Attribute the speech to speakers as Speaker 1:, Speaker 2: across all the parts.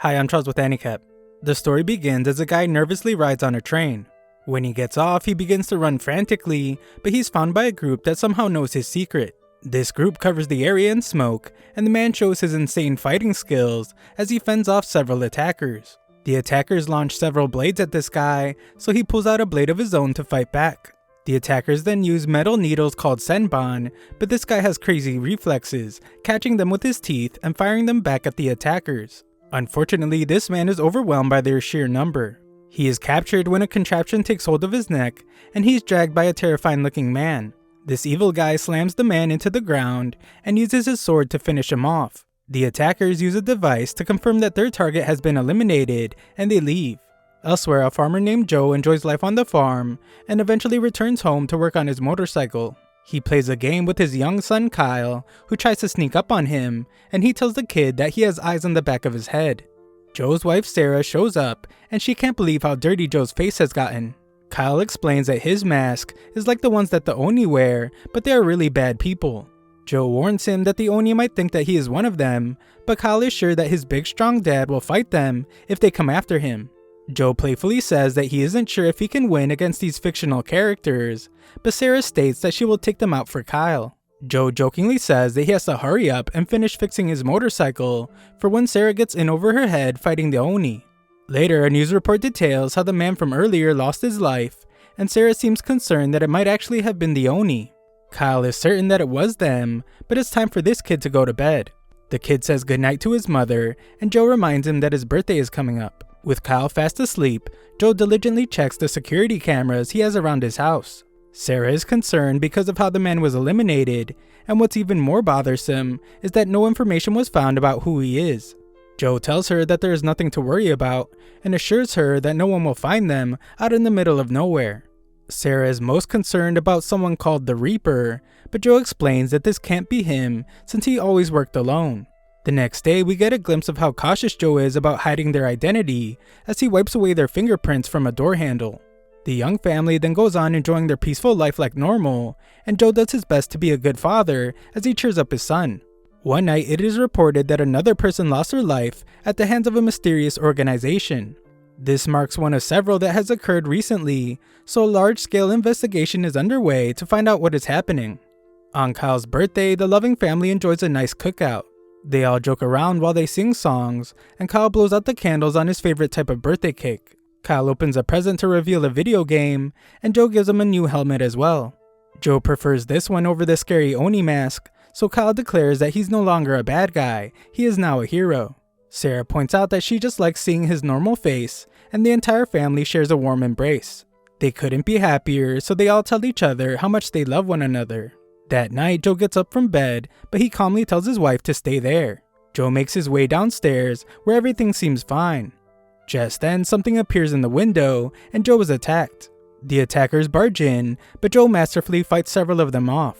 Speaker 1: Hi, I'm Charles with AniCap. The story begins as a guy nervously rides on a train. When he gets off, he begins to run frantically, but he's found by a group that somehow knows his secret. This group covers the area in smoke, and the man shows his insane fighting skills as he fends off several attackers. The attackers launch several blades at this guy, so he pulls out a blade of his own to fight back. The attackers then use metal needles called senbon, but this guy has crazy reflexes, catching them with his teeth and firing them back at the attackers. Unfortunately, this man is overwhelmed by their sheer number. He is captured when a contraption takes hold of his neck, and he's dragged by a terrifying looking man. This evil guy slams the man into the ground and uses his sword to finish him off. The attackers use a device to confirm that their target has been eliminated, and they leave. Elsewhere, a farmer named Joe enjoys life on the farm and eventually returns home to work on his motorcycle. He plays a game with his young son Kyle, who tries to sneak up on him, and he tells the kid that he has eyes on the back of his head. Joe's wife Sarah shows up, and she can't believe how dirty Joe's face has gotten. Kyle explains that his mask is like the ones that the Oni wear, but they are really bad people. Joe warns him that the Oni might think that he is one of them, but Kyle is sure that his big strong dad will fight them if they come after him. Joe playfully says that he isn't sure if he can win against these fictional characters, but Sarah states that she will take them out for Kyle. Joe jokingly says that he has to hurry up and finish fixing his motorcycle for when Sarah gets in over her head fighting the Oni. Later, a news report details how the man from earlier lost his life, and Sarah seems concerned that it might actually have been the Oni. Kyle is certain that it was them, but it's time for this kid to go to bed. The kid says goodnight to his mother, and Joe reminds him that his birthday is coming up. With Kyle fast asleep, Joe diligently checks the security cameras he has around his house. Sarah is concerned because of how the man was eliminated, and what's even more bothersome is that no information was found about who he is. Joe tells her that there is nothing to worry about, and assures her that no one will find them out in the middle of nowhere. Sarah is most concerned about someone called the Reaper, but Joe explains that this can't be him since he always worked alone. The next day, we get a glimpse of how cautious Joe is about hiding their identity as he wipes away their fingerprints from a door handle. The young family then goes on enjoying their peaceful life like normal, and Joe does his best to be a good father as he cheers up his son. One night, it is reported that another person lost her life at the hands of a mysterious organization. This marks one of several that has occurred recently, so a large-scale investigation is underway to find out what is happening. On Kyle's birthday, the loving family enjoys a nice cookout. They all joke around while they sing songs, and Kyle blows out the candles on his favorite type of birthday cake. Kyle opens a present to reveal a video game, and Joe gives him a new helmet as well. Joe prefers this one over the scary Oni mask, so Kyle declares that he's no longer a bad guy, he is now a hero. Sarah points out that she just likes seeing his normal face, and the entire family shares a warm embrace. They couldn't be happier, so they all tell each other how much they love one another. That night, Joe gets up from bed, but he calmly tells his wife to stay there. Joe makes his way downstairs, where everything seems fine. Just then, something appears in the window, and Joe is attacked. The attackers barge in, but Joe masterfully fights several of them off.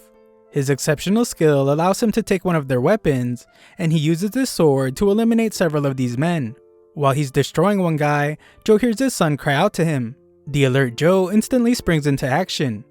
Speaker 1: His exceptional skill allows him to take one of their weapons, and he uses his sword to eliminate several of these men. While he's destroying one guy, Joe hears his son cry out to him. The alert Joe instantly springs into action.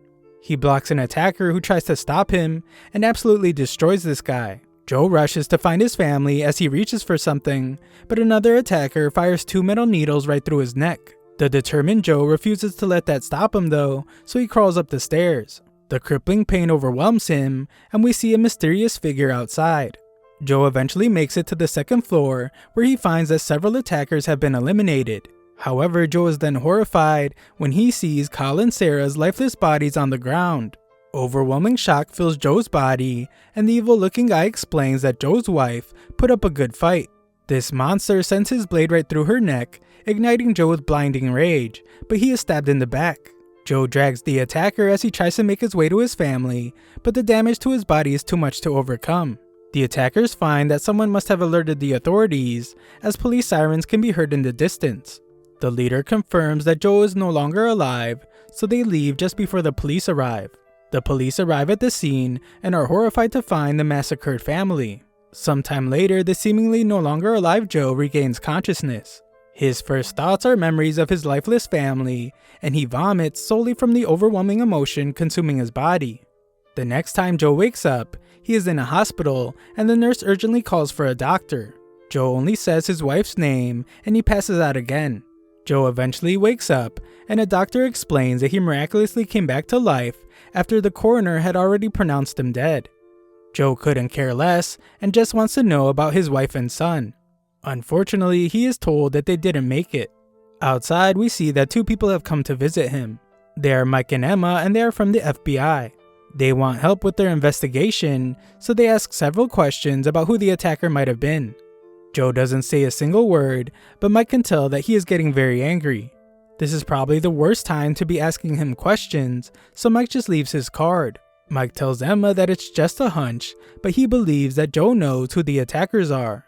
Speaker 1: He blocks an attacker who tries to stop him, and absolutely destroys this guy. Joe rushes to find his family as he reaches for something, but another attacker fires 2 metal needles right through his neck. The determined Joe refuses to let that stop him though, so he crawls up the stairs. The crippling pain overwhelms him, and we see a mysterious figure outside. Joe eventually makes it to the 2nd floor, where he finds that several attackers have been eliminated. However, Joe is then horrified when he sees Kyle and Sarah's lifeless bodies on the ground. Overwhelming shock fills Joe's body, and the evil-looking guy explains that Joe's wife put up a good fight. This monster sends his blade right through her neck, igniting Joe with blinding rage, but he is stabbed in the back. Joe drags the attacker as he tries to make his way to his family, but the damage to his body is too much to overcome. The attackers find that someone must have alerted the authorities, as police sirens can be heard in the distance. The leader confirms that Joe is no longer alive, so they leave just before the police arrive. The police arrive at the scene and are horrified to find the massacred family. Sometime later, the seemingly no longer alive Joe regains consciousness. His first thoughts are memories of his lifeless family, and he vomits solely from the overwhelming emotion consuming his body. The next time Joe wakes up, he is in a hospital, and the nurse urgently calls for a doctor. Joe only says his wife's name and he passes out again. Joe eventually wakes up and a doctor explains that he miraculously came back to life after the coroner had already pronounced him dead. Joe couldn't care less and just wants to know about his wife and son. Unfortunately, he is told that they didn't make it. Outside, we see that two people have come to visit him. They are Mike and Emma, and they are from the FBI. They want help with their investigation, so they ask several questions about who the attacker might have been. Joe doesn't say a single word, but Mike can tell that he is getting very angry. This is probably the worst time to be asking him questions, so Mike just leaves his card. Mike tells Emma that it's just a hunch, but he believes that Joe knows who the attackers are.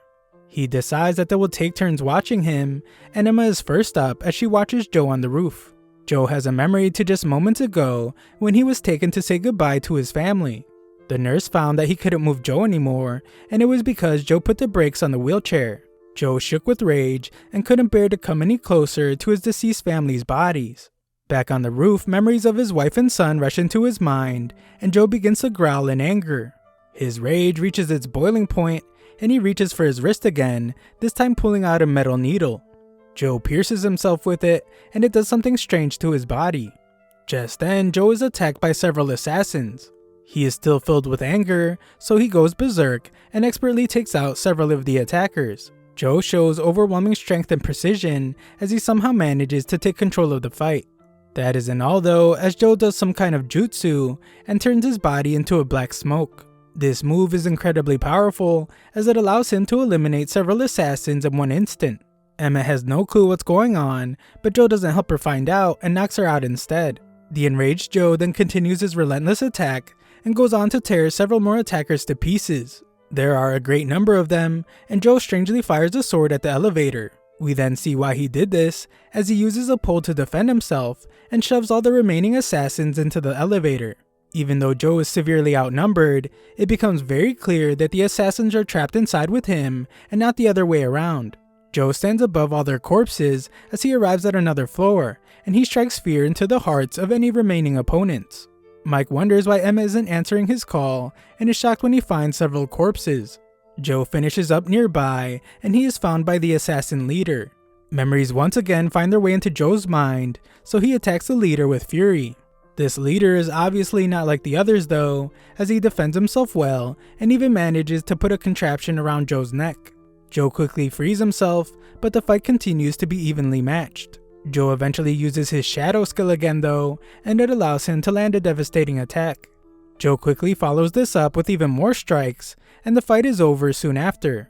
Speaker 1: He decides that they will take turns watching him, and Emma is first up as she watches Joe on the roof. Joe has a memory to just moments ago when he was taken to say goodbye to his family. The nurse found that he couldn't move Joe anymore, and it was because Joe put the brakes on the wheelchair. Joe shook with rage and couldn't bear to come any closer to his deceased family's bodies. Back on the roof, memories of his wife and son rush into his mind, and Joe begins to growl in anger. His rage reaches its boiling point, and he reaches for his wrist again, this time pulling out a metal needle. Joe pierces himself with it, and it does something strange to his body. Just then, Joe is attacked by several assassins. He is still filled with anger, so he goes berserk and expertly takes out several of the attackers. Joe shows overwhelming strength and precision as he somehow manages to take control of the fight. That isn't all though, as Joe does some kind of jutsu and turns his body into a black smoke. This move is incredibly powerful as it allows him to eliminate several assassins in one instant. Emma has no clue what's going on, but Joe doesn't help her find out and knocks her out instead. The enraged Joe then continues his relentless attack and goes on to tear several more attackers to pieces. There are a great number of them, and Joe strangely fires a sword at the elevator. We then see why he did this, as he uses a pole to defend himself and shoves all the remaining assassins into the elevator. Even though Joe is severely outnumbered, it becomes very clear that the assassins are trapped inside with him and not the other way around. Joe stands above all their corpses as he arrives at another floor, and he strikes fear into the hearts of any remaining opponents. Mike wonders why Emma isn't answering his call and is shocked when he finds several corpses. Joe finishes up nearby, and he is found by the assassin leader. Memories once again find their way into Joe's mind, so he attacks the leader with fury. This leader is obviously not like the others though, as he defends himself well and even manages to put a contraption around Joe's neck. Joe quickly frees himself, but the fight continues to be evenly matched. Joe eventually uses his shadow skill again though, and it allows him to land a devastating attack. Joe quickly follows this up with even more strikes, and the fight is over soon after.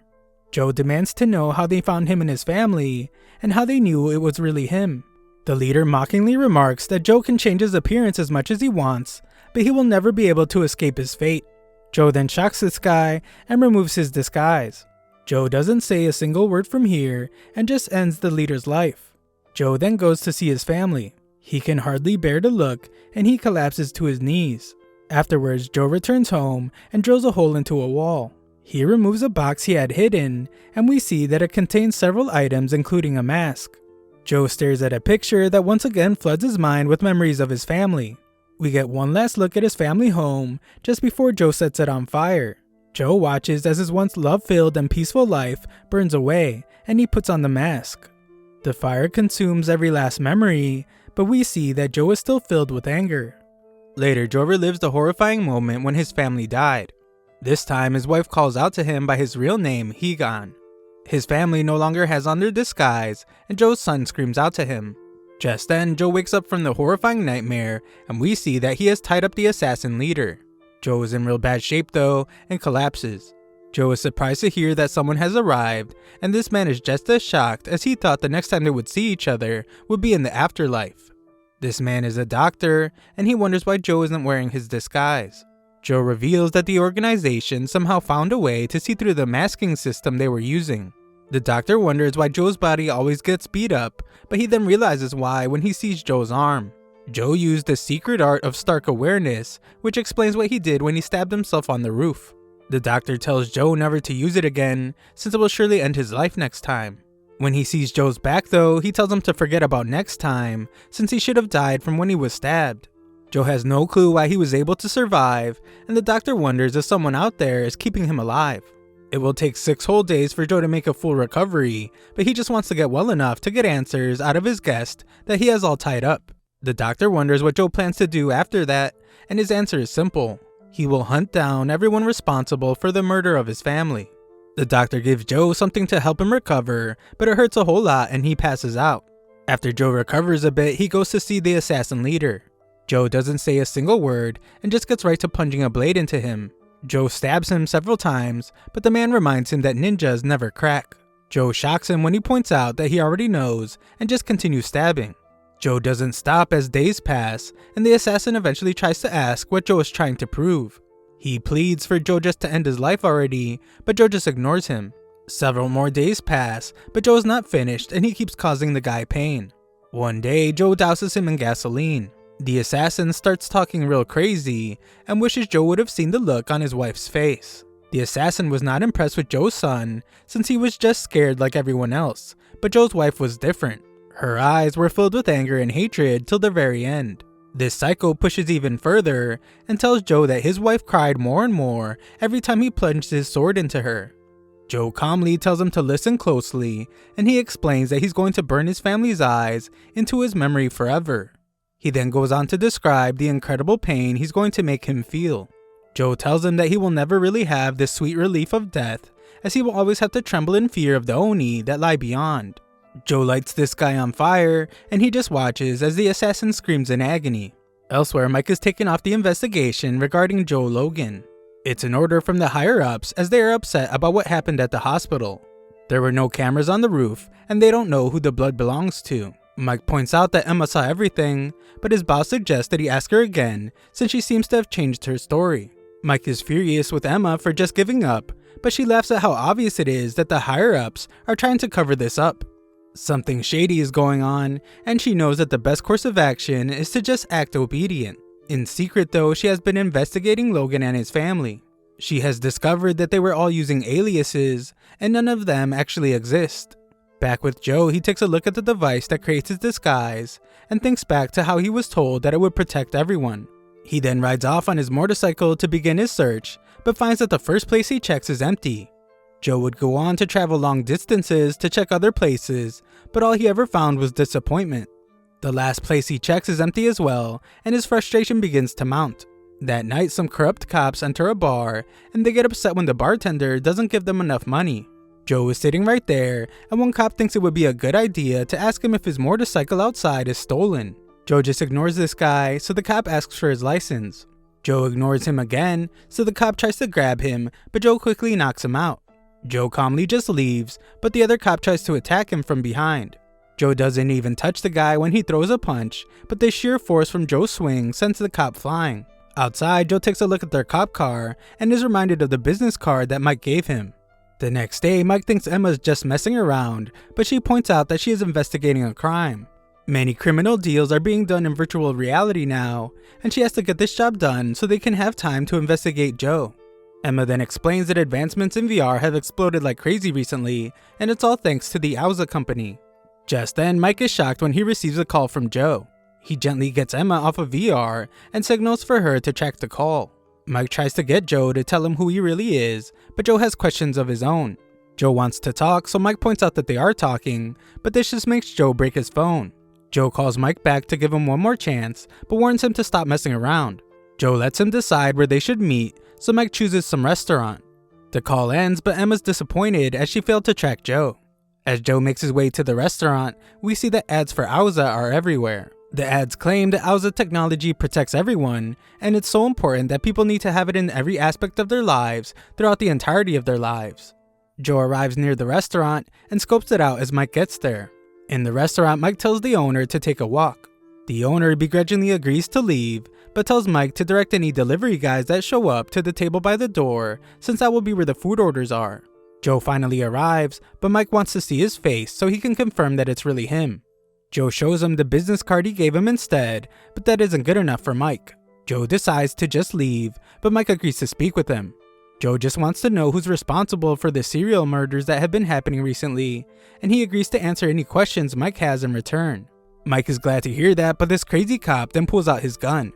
Speaker 1: Joe demands to know how they found him and his family, and how they knew it was really him. The leader mockingly remarks that Joe can change his appearance as much as he wants, but he will never be able to escape his fate. Joe then shocks this guy and removes his disguise. Joe doesn't say a single word from here and just ends the leader's life. Joe then goes to see his family. He can hardly bear to look and he collapses to his knees. Afterwards, Joe returns home and drills a hole into a wall. He removes a box he had hidden, and we see that it contains several items including a mask. Joe stares at a picture that once again floods his mind with memories of his family. We get one last look at his family home just before Joe sets it on fire. Joe watches as his once love-filled and peaceful life burns away, and he puts on the mask. The fire consumes every last memory, but we see that Joe is still filled with anger. Later, Joe relives the horrifying moment when his family died. This time, his wife calls out to him by his real name, Hegon. His family no longer has on their disguise, and Joe's son screams out to him. Just then, Joe wakes up from the horrifying nightmare, and we see that he has tied up the assassin leader. Joe is in real bad shape though, and collapses. Joe is surprised to hear that someone has arrived, and this man is just as shocked as he thought the next time they would see each other would be in the afterlife. This man is a doctor, and he wonders why Joe isn't wearing his disguise. Joe reveals that the organization somehow found a way to see through the masking system they were using. The doctor wonders why Joe's body always gets beat up, but he then realizes why when he sees Joe's arm. Joe used the secret art of Stark awareness, which explains what he did when he stabbed himself on the roof. The doctor tells Joe never to use it again, since it will surely end his life next time. When he sees Joe's back though, he tells him to forget about next time, since he should have died from when he was stabbed. Joe has no clue why he was able to survive, and the doctor wonders if someone out there is keeping him alive. It will take 6 whole days for Joe to make a full recovery, but he just wants to get well enough to get answers out of his guest that he has all tied up. The doctor wonders what Joe plans to do after that, and his answer is simple. He will hunt down everyone responsible for the murder of his family. The doctor gives Joe something to help him recover, but it hurts a whole lot and he passes out. After Joe recovers a bit, he goes to see the assassin leader. Joe doesn't say a single word and just gets right to punching a blade into him. Joe stabs him several times, but the man reminds him that ninjas never crack. Joe shocks him when he points out that he already knows and just continues stabbing. Joe doesn't stop as days pass, and the assassin eventually tries to ask what Joe is trying to prove. He pleads for Joe just to end his life already, but Joe just ignores him. Several more days pass, but Joe is not finished and he keeps causing the guy pain. One day, Joe douses him in gasoline. The assassin starts talking real crazy and wishes Joe would have seen the look on his wife's face. The assassin was not impressed with Joe's son since he was just scared like everyone else, but Joe's wife was different. Her eyes were filled with anger and hatred till the very end. This psycho pushes even further and tells Joe that his wife cried more and more every time he plunged his sword into her. Joe calmly tells him to listen closely, and he explains that he's going to burn his family's eyes into his memory forever. He then goes on to describe the incredible pain he's going to make him feel. Joe tells him that he will never really have this sweet relief of death, as he will always have to tremble in fear of the Oni that lie beyond. Joe lights this guy on fire, and he just watches as the assassin screams in agony. Elsewhere, Mike is taken off the investigation regarding Joe Logan. It's an order from the higher-ups as they are upset about what happened at the hospital. There were no cameras on the roof, and they don't know who the blood belongs to. Mike points out that Emma saw everything, but his boss suggests that he ask her again since she seems to have changed her story. Mike is furious with Emma for just giving up, but she laughs at how obvious it is that the higher-ups are trying to cover this up. Something shady is going on, and she knows that the best course of action is to just act obedient. In secret though, she has been investigating Logan and his family. She has discovered that they were all using aliases, and none of them actually exist. Back with Joe, he takes a look at the device that creates his disguise, and thinks back to how he was told that it would protect everyone. He then rides off on his motorcycle to begin his search, but finds that the first place he checks is empty. Joe would go on to travel long distances to check other places, but all he ever found was disappointment. The last place he checks is empty as well, and his frustration begins to mount. That night, some corrupt cops enter a bar, and they get upset when the bartender doesn't give them enough money. Joe is sitting right there, and one cop thinks it would be a good idea to ask him if his motorcycle outside is stolen. Joe just ignores this guy, so the cop asks for his license. Joe ignores him again, so the cop tries to grab him, but Joe quickly knocks him out. Joe calmly just leaves, but the other cop tries to attack him from behind. Joe doesn't even touch the guy when he throws a punch, but the sheer force from Joe's swing sends the cop flying. Outside, Joe takes a look at their cop car and is reminded of the business card that Mike gave him. The next day, Mike thinks Emma's just messing around, but she points out that she is investigating a crime. Many criminal deals are being done in virtual reality now, and she has to get this job done so they can have time to investigate Joe. Emma then explains that advancements in VR have exploded like crazy recently, and it's all thanks to the Auza company. Just then, Mike is shocked when he receives a call from Joe. He gently gets Emma off of VR and signals for her to track the call. Mike tries to get Joe to tell him who he really is, but Joe has questions of his own. Joe wants to talk, so Mike points out that they are talking, but this just makes Joe break his phone. Joe calls Mike back to give him one more chance, but warns him to stop messing around. Joe lets him decide where they should meet, so Mike chooses some restaurant. The call ends, but Emma's disappointed as she failed to track Joe. As Joe makes his way to the restaurant, we see that ads for Auza are everywhere. The ads claim that Auza technology protects everyone, and it's so important that people need to have it in every aspect of their lives throughout the entirety of their lives. Joe arrives near the restaurant and scopes it out as Mike gets there. In the restaurant, Mike tells the owner to take a walk. The owner begrudgingly agrees to leave, but tells Mike to direct any delivery guys that show up to the table by the door, since that will be where the food orders are. Joe finally arrives, but Mike wants to see his face so he can confirm that it's really him. Joe shows him the business card he gave him instead, but that isn't good enough for Mike. Joe decides to just leave, but Mike agrees to speak with him. Joe just wants to know who's responsible for the serial murders that have been happening recently, and he agrees to answer any questions Mike has in return. Mike is glad to hear that, but this crazy cop then pulls out his gun.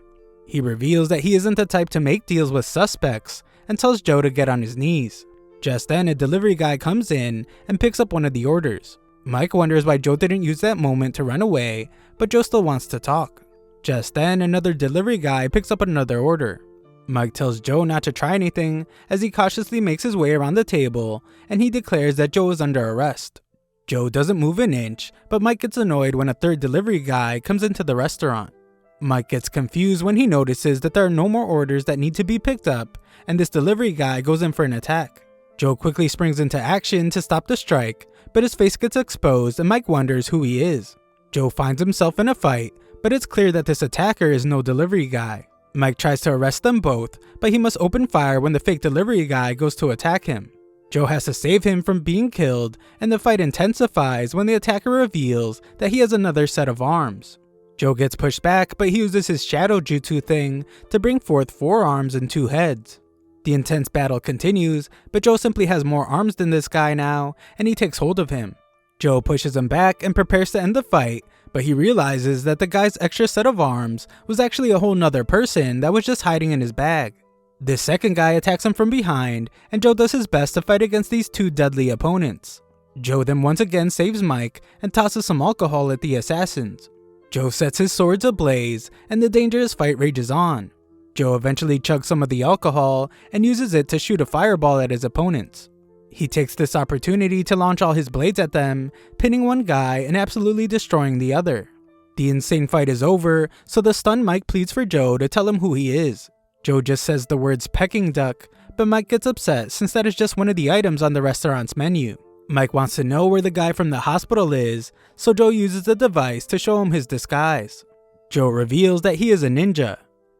Speaker 1: He reveals that he isn't the type to make deals with suspects and tells Joe to get on his knees. Just then, a delivery guy comes in and picks up one of the orders. Mike wonders why Joe didn't use that moment to run away, but Joe still wants to talk. Just then, another delivery guy picks up another order. Mike tells Joe not to try anything as he cautiously makes his way around the table, and he declares that Joe is under arrest. Joe doesn't move an inch, but Mike gets annoyed when a third delivery guy comes into the restaurant. Mike gets confused when he notices that there are no more orders that need to be picked up, and this delivery guy goes in for an attack. Joe quickly springs into action to stop the strike, but his face gets exposed and Mike wonders who he is. Joe finds himself in a fight, but it's clear that this attacker is no delivery guy. Mike tries to arrest them both, but he must open fire when the fake delivery guy goes to attack him. Joe has to save him from being killed, and the fight intensifies when the attacker reveals that he has another set of arms. Joe gets pushed back, but he uses his shadow jutsu thing to bring forth 4 arms and 2 heads. The intense battle continues, but Joe simply has more arms than this guy now, and he takes hold of him. Joe pushes him back and prepares to end the fight, but he realizes that the guy's extra set of arms was actually a whole nother person that was just hiding in his bag. This second guy attacks him from behind, and Joe does his best to fight against these 2 deadly opponents. Joe then once again saves Mike and tosses some alcohol at the assassins. Joe sets his swords ablaze, and the dangerous fight rages on. Joe eventually chugs some of the alcohol and uses it to shoot a fireball at his opponents. He takes this opportunity to launch all his blades at them, pinning one guy and absolutely destroying the other. The insane fight is over, so the stunned Mike pleads for Joe to tell him who he is. Joe just says the words "pecking duck," but Mike gets upset since that is just one of the items on the restaurant's menu. Mike wants to know where the guy from the hospital is, so Joe uses the device to show him his disguise. Joe reveals that he is a ninja.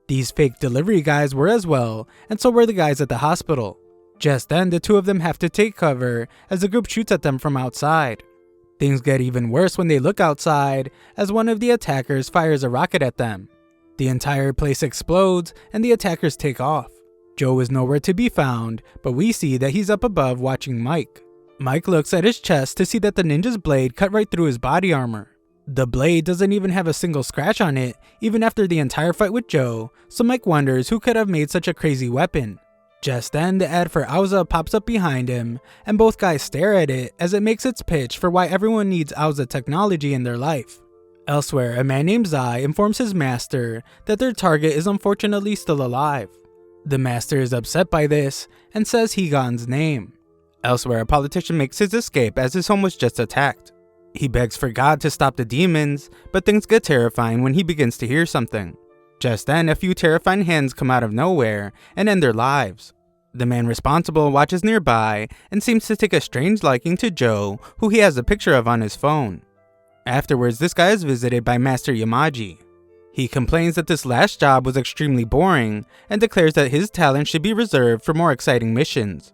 Speaker 1: These fake delivery guys were as well, and so were the guys at the hospital. Just then, the 2 of them have to take cover as the group shoots at them from outside. Things get even worse when they look outside, as one of the attackers fires a rocket at them. The entire place explodes, and the attackers take off. Joe is nowhere to be found, but we see that he's up above watching Mike. Mike looks at his chest to see that the ninja's blade cut right through his body armor. The blade doesn't even have a single scratch on it, even after the entire fight with Joe, so Mike wonders who could have made such a crazy weapon. Just then, the ad for Auza pops up behind him, and both guys stare at it as it makes its pitch for why everyone needs Auza technology in their life. Elsewhere, a man named Zai informs his master that their target is unfortunately still alive. The master is upset by this, and says Higan's name. Elsewhere, a politician makes his escape as his home was just attacked. He begs for God to stop the demons, but things get terrifying when he begins to hear something. Just then, a few terrifying hands come out of nowhere and end their lives. The man responsible watches nearby and seems to take a strange liking to Joe, who he has a picture of on his phone. Afterwards, this guy is visited by Master Yamaji. He complains that this last job was extremely boring and declares that his talent should be reserved for more exciting missions.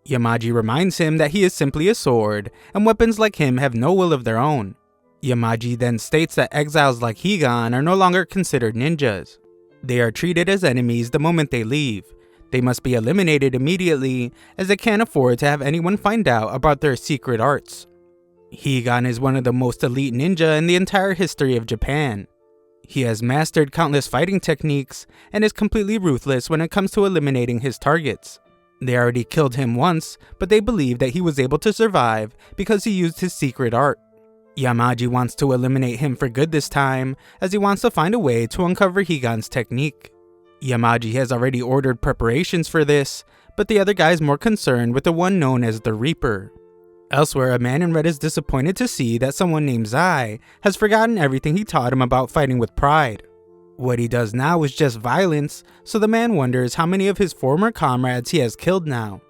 Speaker 1: Yamaji reminds him that he is simply a sword, and weapons like him have no will of their own. Yamaji then states that exiles like Higan are no longer considered ninjas. They are treated as enemies the moment they leave. They must be eliminated immediately, as they can't afford to have anyone find out about their secret arts. Higan is one of the most elite ninja in the entire history of Japan. He has mastered countless fighting techniques, and is completely ruthless when it comes to eliminating his targets. They already killed him once, but they believe that he was able to survive because he used his secret art. Yamaji wants to eliminate him for good this time, as he wants to find a way to uncover Higan's technique. Yamaji has already ordered preparations for this, but the other guy is more concerned with the one known as the Reaper. Elsewhere, a man in red is disappointed to see that someone named Zai has forgotten everything he taught him about fighting with pride. What he does now is just violence, so the man wonders how many of his former comrades he has killed now.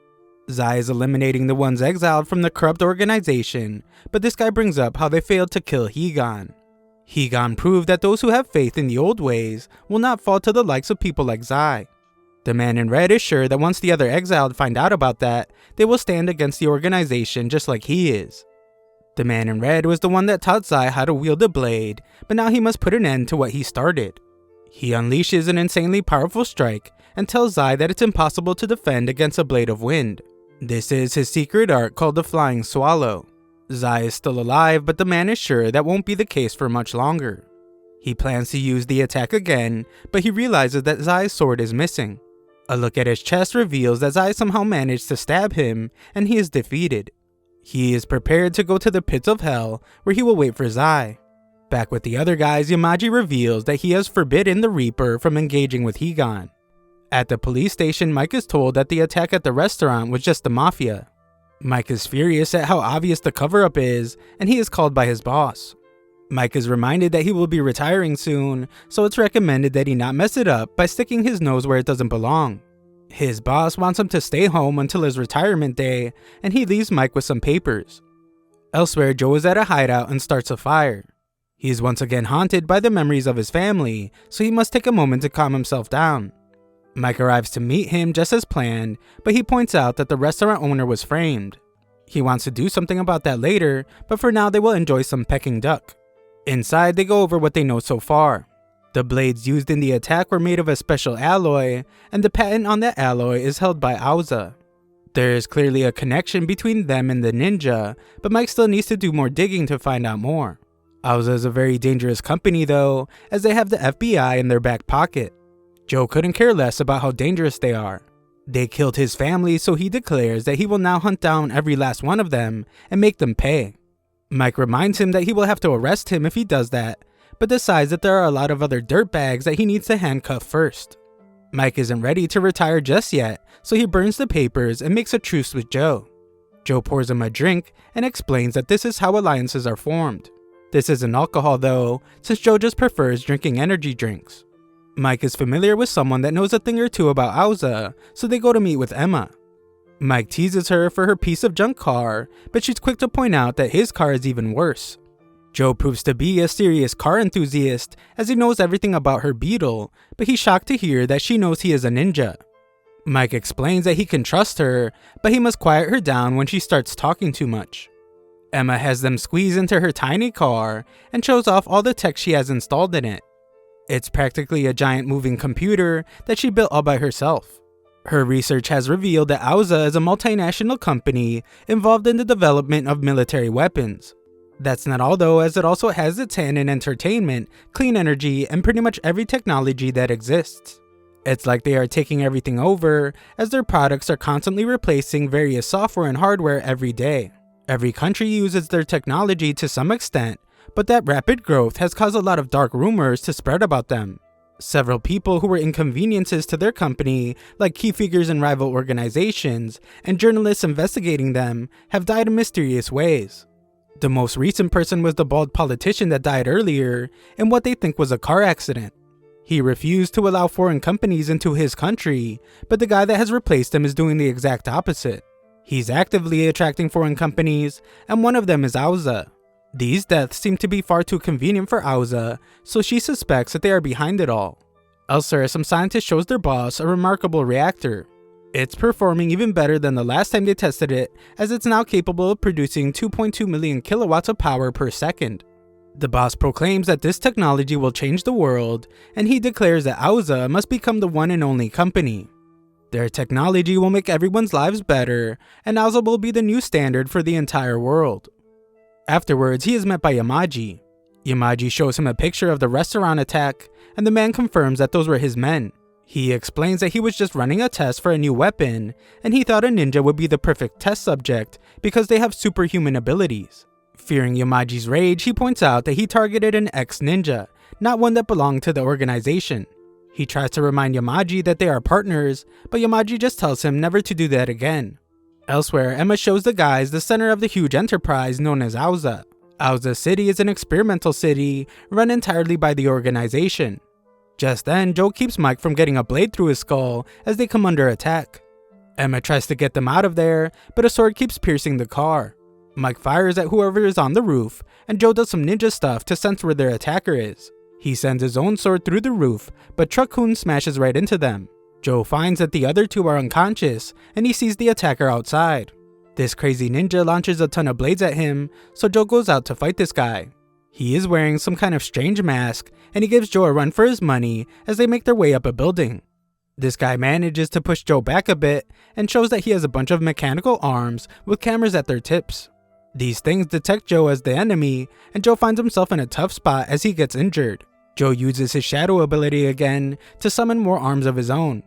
Speaker 1: Zai is eliminating the ones exiled from the corrupt organization, but this guy brings up how they failed to kill Higan. Higan proved that those who have faith in the old ways will not fall to the likes of people like Zai. The man in red is sure that once the other exiled find out about that, they will stand against the organization just like he is. The man in red was the one that taught Zai how to wield a blade, but now he must put an end to what he started. He unleashes an insanely powerful strike and tells Zai that it's impossible to defend against a blade of wind. This is his secret art called the Flying Swallow. Zai is still alive, but the man is sure that won't be the case for much longer. He plans to use the attack again, but he realizes that Zai's sword is missing. A look at his chest reveals that Zai somehow managed to stab him, and he is defeated. He is prepared to go to the pits of hell, where he will wait for Zai. Back with the other guys, Yamaji reveals that he has forbidden the Reaper from engaging with Higan. At the police station, Mike is told that the attack at the restaurant was just the Mafia. Mike is furious at how obvious the cover-up is, and he is called by his boss. Mike is reminded that he will be retiring soon, so it's recommended that he not mess it up by sticking his nose where it doesn't belong. His boss wants him to stay home until his retirement day, and he leaves Mike with some papers. Elsewhere, Joe is at a hideout and starts a fire. He is once again haunted by the memories of his family, so he must take a moment to calm himself down. Mike arrives to meet him just as planned, but he points out that the restaurant owner was framed. He wants to do something about that later, but for now they will enjoy some Peking duck. Inside, they go over what they know so far. The blades used in the attack were made of a special alloy, and the patent on that alloy is held by Auza. There is clearly a connection between them and the ninja, but Mike still needs to do more digging to find out more. Auza is a very dangerous company though, as they have the FBI in their back pocket. Joe couldn't care less about how dangerous they are. They killed his family, so he declares that he will now hunt down every last one of them and make them pay. Mike reminds him that he will have to arrest him if he does that, but decides that there are a lot of other dirtbags that he needs to handcuff first. Mike isn't ready to retire just yet, so he burns the papers and makes a truce with Joe. Joe pours him a drink and explains that this is how alliances are formed. This isn't alcohol though, since Joe just prefers drinking energy drinks. Mike is familiar with someone that knows a thing or two about Auza, so they go to meet with Emma. Mike teases her for her piece of junk car, but she's quick to point out that his car is even worse. Joe proves to be a serious car enthusiast as he knows everything about her Beetle, but he's shocked to hear that she knows he is a ninja. Mike explains that he can trust her, but he must quiet her down when she starts talking too much. Emma has them squeeze into her tiny car and shows off all the tech she has installed in it. It's practically a giant moving computer that she built all by herself. Her research has revealed that Auza is a multinational company involved in the development of military weapons. That's not all though, as it also has its hand in entertainment, clean energy, and pretty much every technology that exists. It's like they are taking everything over, as their products are constantly replacing various software and hardware every day. Every country uses their technology to some extent, but that rapid growth has caused a lot of dark rumors to spread about them. Several people who were inconveniences to their company, like key figures in rival organizations, and journalists investigating them, have died in mysterious ways. The most recent person was the bald politician that died earlier in what they think was a car accident. He refused to allow foreign companies into his country, but the guy that has replaced him is doing the exact opposite. He's actively attracting foreign companies, and one of them is Auza. These deaths seem to be far too convenient for Auza, so she suspects that they are behind it all. Elsewhere, some scientist shows their boss a remarkable reactor. It's performing even better than the last time they tested it, as it's now capable of producing 2.2 million kilowatts of power per second. The boss proclaims that this technology will change the world, and he declares that Auza must become the one and only company. Their technology will make everyone's lives better, and Auza will be the new standard for the entire world. Afterwards, he is met by Yamaji. Yamaji shows him a picture of the restaurant attack, and the man confirms that those were his men. He explains that he was just running a test for a new weapon, and he thought a ninja would be the perfect test subject because they have superhuman abilities. Fearing Yamaji's rage, he points out that he targeted an ex-ninja, not one that belonged to the organization. He tries to remind Yamaji that they are partners, but Yamaji just tells him never to do that again. Elsewhere, Emma shows the guys the center of the huge enterprise known as Auza. Auza City is an experimental city run entirely by the organization. Just then, Joe keeps Mike from getting a blade through his skull as they come under attack. Emma tries to get them out of there, but a sword keeps piercing the car. Mike fires at whoever is on the roof, and Joe does some ninja stuff to sense where their attacker is. He sends his own sword through the roof, but Truck-kun smashes right into them. Joe finds that the other two are unconscious, and he sees the attacker outside. This crazy ninja launches a ton of blades at him, so Joe goes out to fight this guy. He is wearing some kind of strange mask, and he gives Joe a run for his money as they make their way up a building. This guy manages to push Joe back a bit, and shows that he has a bunch of mechanical arms with cameras at their tips. These things detect Joe as the enemy, and Joe finds himself in a tough spot as he gets injured. Joe uses his shadow ability again to summon more arms of his own.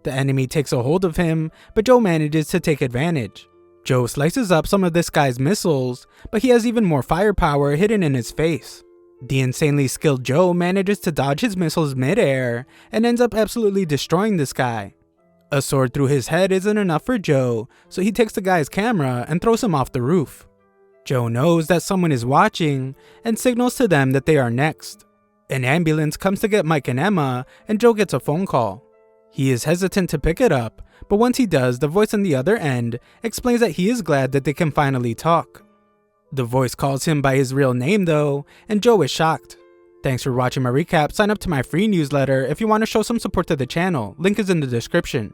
Speaker 1: The enemy takes a hold of him, but Joe manages to take advantage. Joe slices up some of this guy's missiles, but he has even more firepower hidden in his face. The insanely skilled Joe manages to dodge his missiles mid-air and ends up absolutely destroying this guy. A sword through his head isn't enough for Joe, so he takes the guy's camera and throws him off the roof. Joe knows that someone is watching and signals to them that they are next. An ambulance comes to get Mike and Emma, and Joe gets a phone call. He is hesitant to pick it up, but once he does, the voice on the other end explains that he is glad that they can finally talk. The voice calls him by his real name though, and Joe is shocked. Thanks for watching my recap. Sign up to my free newsletter if you want to show some support to the channel. Link is in the description.